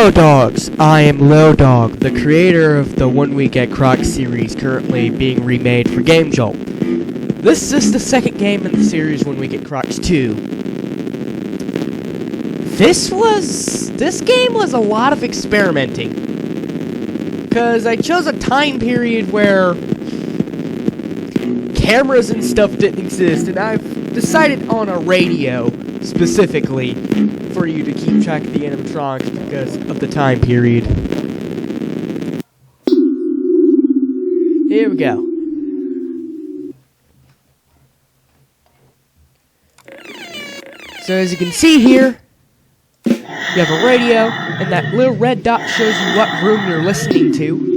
Hello dogs, I am Lildawg, the creator of the 1 Week at Croc series currently being remade for GameJolt. This is the second game in the series 1 Week at Crocs 2. This game was a lot of experimenting, because I chose a time period where cameras and stuff didn't exist, and I've decided on a radio specifically for you to keep track of the animatronics because of the time period. Here we go. So as you can see here, you have a radio, and that little red dot shows you what room you're listening to.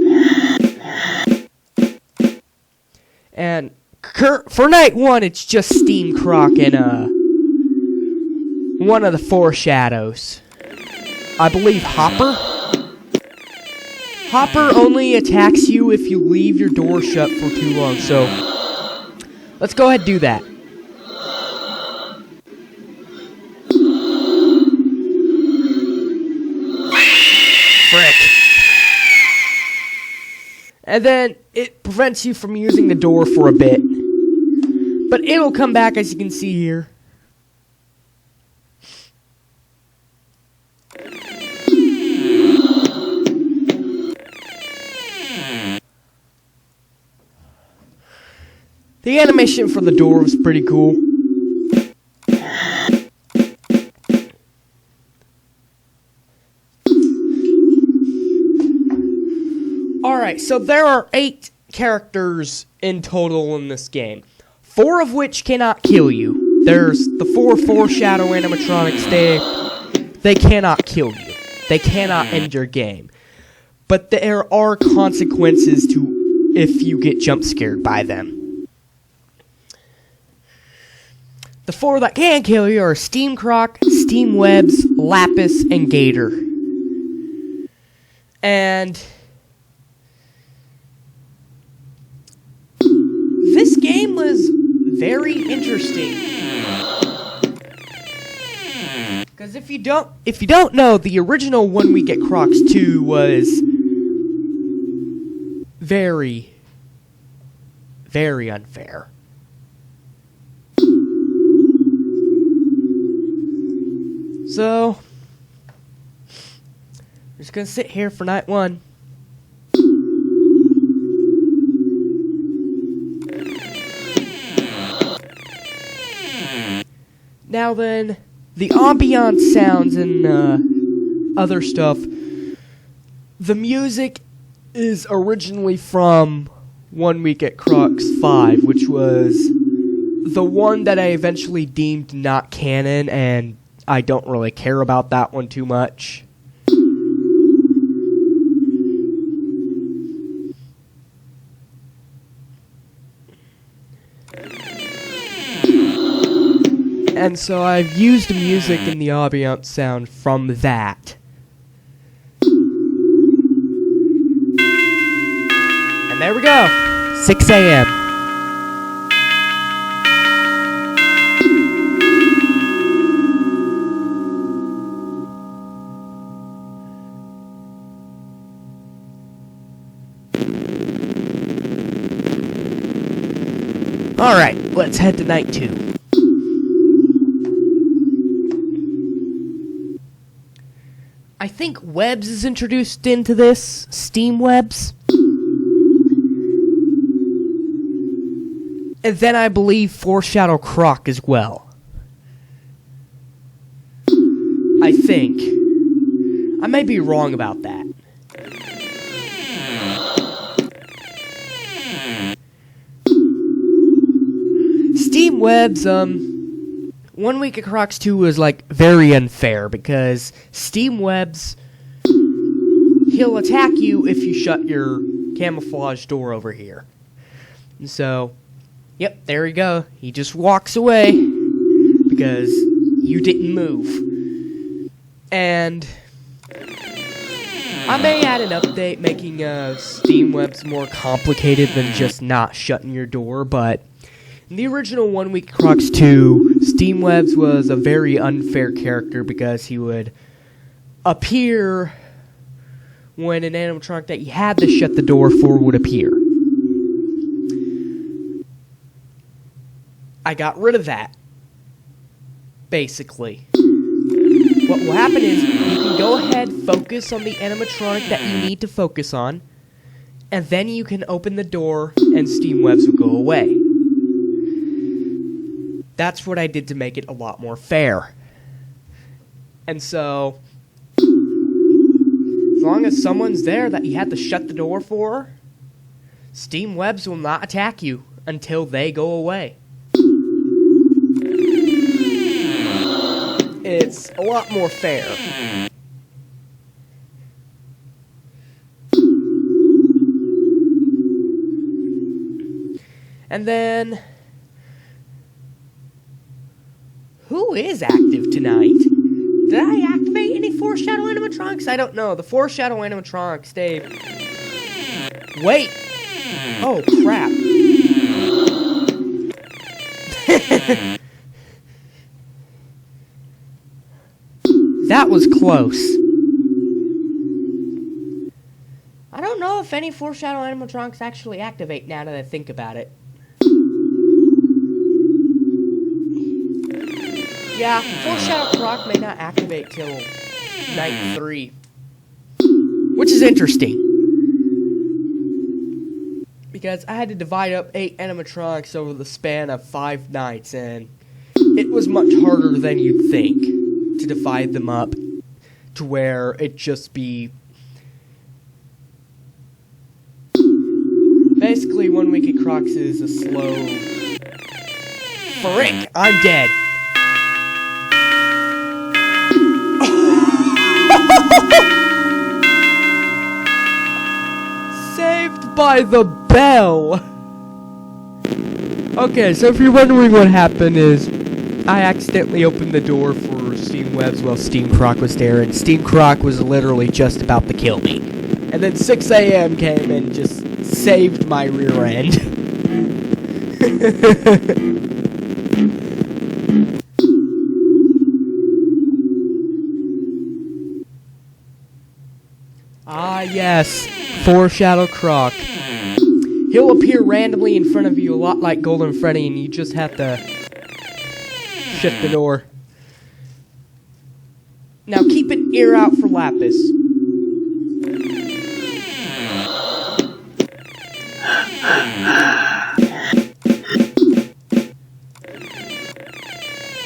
And for night one, it's just Steam Croc and one of the four shadows. I believe Hopper. Hopper only attacks you if you leave your door shut for too long, so let's go ahead and do that. Frick. And then it prevents you from using the door for a bit. But it'll come back, as you can see here. The animation for the door was pretty cool. Alright, so there are 8 characters in total in this game. 4 of which cannot kill you. There's the 4 foreshadow animatronics. They cannot kill you. They cannot end your game. But there are consequences to if you get jump scared by them. The 4 that can kill you are Steam Croc, Steam Webs, Lapis, and Gator. And this game was very interesting. Because if you don't know, the original 1 Week at Crocs 2 was very, very unfair. So, I'm just gonna sit here for night 1. Now then, the ambiance sounds and other stuff. The music is originally from 1 Week at Crocs 5, which was the one that I eventually deemed not canon, and I don't really care about that one too much. And so I've used music in the ambiance sound from that. And there we go. 6 a.m. Alright, let's head to night 2. I think Webs is introduced into this. Steam Webs. And then I believe Foreshadow Croc as well. I think. I may be wrong about that. Steam Webs, 1 Week at Crocs 2 was, like, very unfair, because Steam Webs, he'll attack you if you shut your camouflage door over here. And so, yep, there you go. He just walks away, because you didn't move. And I may add an update making Steam Webs more complicated than just not shutting your door, but in the original 1 Week Crocs 2, Steam Webs was a very unfair character because he would appear when an animatronic that you had to shut the door for would appear. I got rid of that, basically. What will happen is, you can go ahead, focus on the animatronic that you need to focus on, and then you can open the door and steam webs will go away. That's what I did to make it a lot more fair. And so, as long as someone's there that you have to shut the door for, steam webs will not attack you until they go away. It's a lot more fair. And then, who is active tonight? Did I activate any foreshadow animatronics? I don't know. The foreshadow animatronics, Dave. Wait. Oh, crap. That was close. I don't know if any foreshadow animatronics actually activate now that I think about it. Yeah, foreshadow Croc may not activate till night 3. Which is interesting. Because I had to divide up 8 animatronics over the span of 5 nights, and it was much harder than you'd think to divide them up to where it just be basically 1 week at Crocs is a slow frick, I'm dead. Saved by the bell. Okay, so if you're wondering what happened is I accidentally opened the door for Steam Webs while Steam Croc was there, and Steam Croc was literally just about to kill me. And then 6 a.m. came and just saved my rear end. Ah, yes, Foreshadow Croc. He'll appear randomly in front of you a lot like Golden Freddy, and you just have to shut the door. Now keep an ear out for Lapis.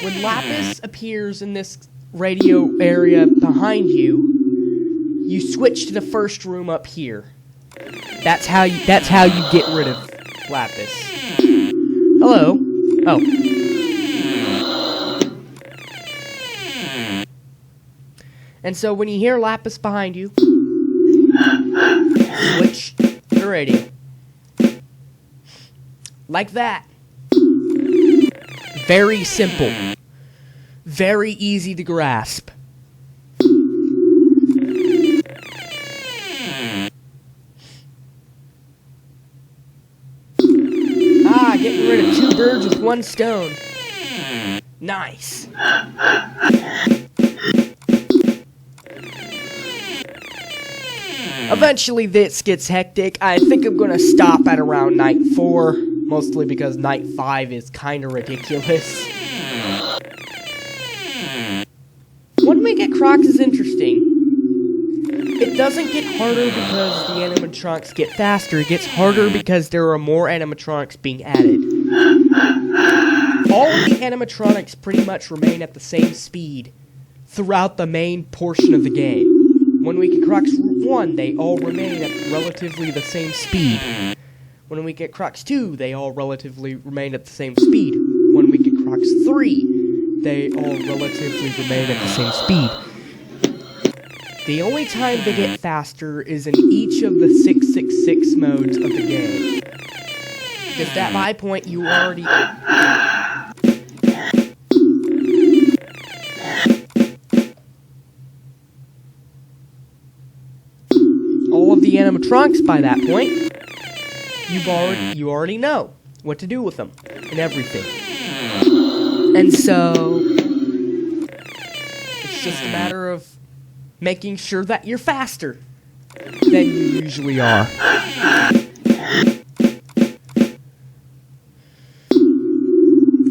When Lapis appears in this radio area behind you, you switch to the first room up here. That's how you get rid of Lapis. Hello. Oh. And so when you hear Lapis behind you, switch the radio. Like that. Very simple. Very easy to grasp. Ah, getting rid of 2 birds with 1 stone. Nice. Eventually this gets hectic. I think I'm gonna stop at around night 4, mostly because night 5 is kinda ridiculous. 1 week at Crocs is interesting. It doesn't get harder because the animatronics get faster. It gets harder because there are more animatronics being added. All of the animatronics pretty much remain at the same speed throughout the main portion of the game. 1 week at Crocs 1, they all remain at relatively the same speed. 1 week at Crocs 2, they all relatively remain at the same speed. 1 week at Crocs 3, they all relatively remain at the same speed. The only time they get faster is in each of the 666 modes of the game. Because at that point, you already... all of the animatronics by that point, you already know what to do with them and everything. And so it's just a matter of making sure that you're faster. than you usually are.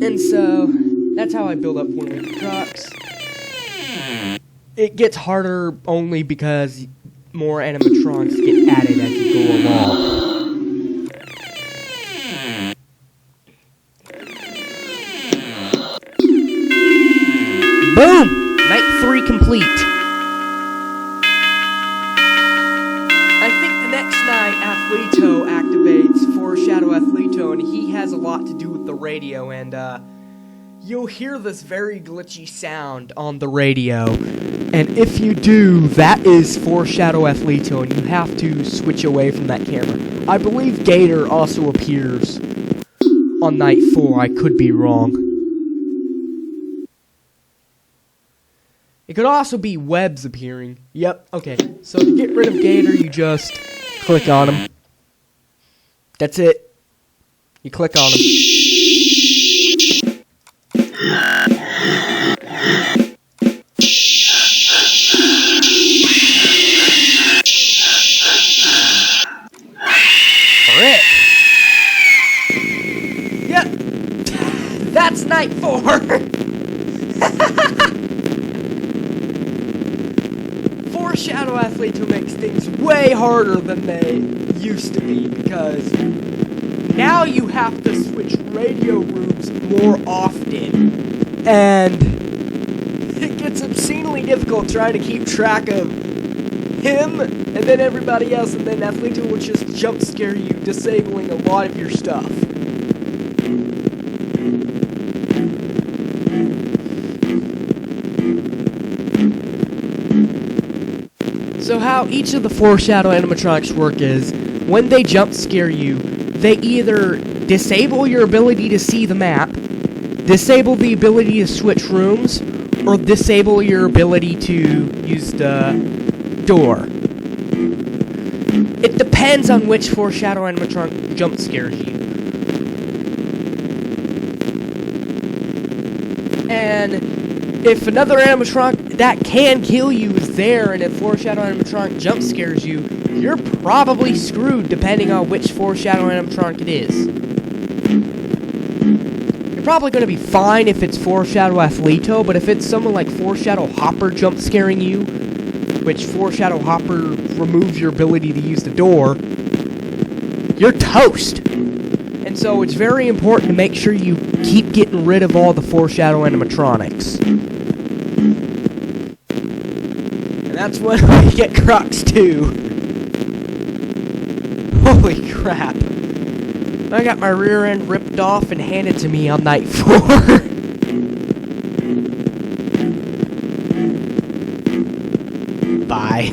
And so, that's how I build up 1 week of Crocs. It gets harder only because more animatronics get added as you go along. Boom! Night 3 complete. I think the next night Athleto activates Foreshadow Athleto, and he has a lot to do with the radio, and you'll hear this very glitchy sound on the radio. And if you do, that is Foreshadow Athleto, and you have to switch away from that camera. I believe Gator also appears on night 4. I could be wrong. It could also be webs appearing. Yep, okay. So to get rid of Gator, you just click on him. That's it. You click on him. Frick. Yep. That's night 4. Foreshadow Athleto makes things way harder than they used to be, because now you have to switch radio rooms more often, and it gets obscenely difficult trying to keep track of him and then everybody else, and then Athleto will just jump scare you, disabling a lot of your stuff. So how each of the Foreshadow animatronics work is, when they jump scare you, they either disable your ability to see the map, disable the ability to switch rooms, or disable your ability to use the door. It depends on which Foreshadow animatronic jump scares you. And if another animatronic that can kill you is there, and if Foreshadow animatronic jump scares you, you're probably screwed depending on which Foreshadow animatronic it is. You're probably going to be fine if it's Foreshadow Athleto, but if it's someone like Foreshadow Hopper jump scaring you, which Foreshadow Hopper removes your ability to use the door, you're toast. And so it's very important to make sure you keep getting rid of all the Foreshadow animatronics. And that's when we get Crocs 2. Holy crap. I got my rear end ripped off and handed to me on night 4. Bye.